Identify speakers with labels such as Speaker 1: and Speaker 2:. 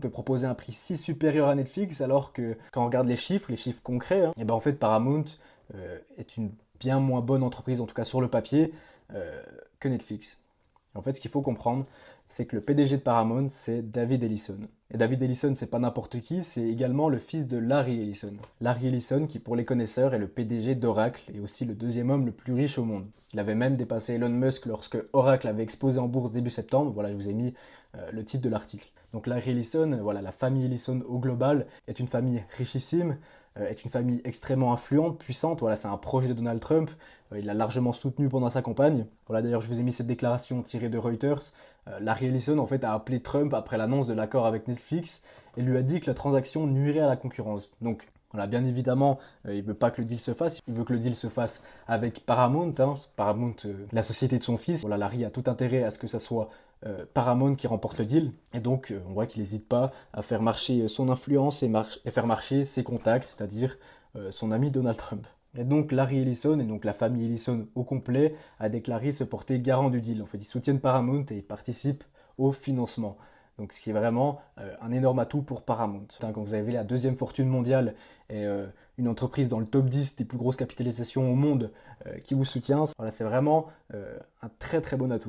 Speaker 1: peut proposer un prix si supérieur à Netflix, alors que quand on regarde les chiffres concrets, et ben en fait Paramount est une bien moins bonne entreprise, en tout cas sur le papier, que Netflix. En fait, ce qu'il faut comprendre, c'est que le PDG de Paramount, c'est David Ellison. Et David Ellison, c'est pas n'importe qui, c'est également le fils de Larry Ellison. Larry Ellison, qui pour les connaisseurs est le PDG d'Oracle et aussi le deuxième homme le plus riche au monde. Il avait même dépassé Elon Musk lorsque Oracle avait explosé en bourse début septembre. Voilà, je vous ai mis le titre de l'article. Donc Larry Ellison, voilà, la famille Ellison au global, est une famille richissime, est une famille extrêmement influente, puissante. Voilà, c'est un proche de Donald Trump. Il l'a largement soutenu pendant sa campagne. Voilà, d'ailleurs, je vous ai mis cette déclaration tirée de Reuters. Larry Ellison, en fait, a appelé Trump après l'annonce de l'accord avec Netflix et lui a dit que la transaction nuirait à la concurrence. Donc, voilà, bien évidemment, il ne veut pas que le deal se fasse. Il veut que le deal se fasse avec Paramount. Paramount, la société de son fils. Voilà, Larry a tout intérêt à ce que ça soit Paramount qui remporte le deal. Et donc, on voit qu'il n'hésite pas à faire marcher son influence et faire marcher ses contacts, c'est-à-dire son ami Donald Trump. Et donc Larry Ellison et donc la famille Ellison au complet a déclaré se porter garant du deal. En fait, ils soutiennent Paramount et ils participent au financement. Donc ce qui est vraiment un énorme atout pour Paramount. Quand vous avez la deuxième fortune mondiale et une entreprise dans le top 10 des plus grosses capitalisations au monde qui vous soutient, voilà, c'est vraiment un très très bon atout.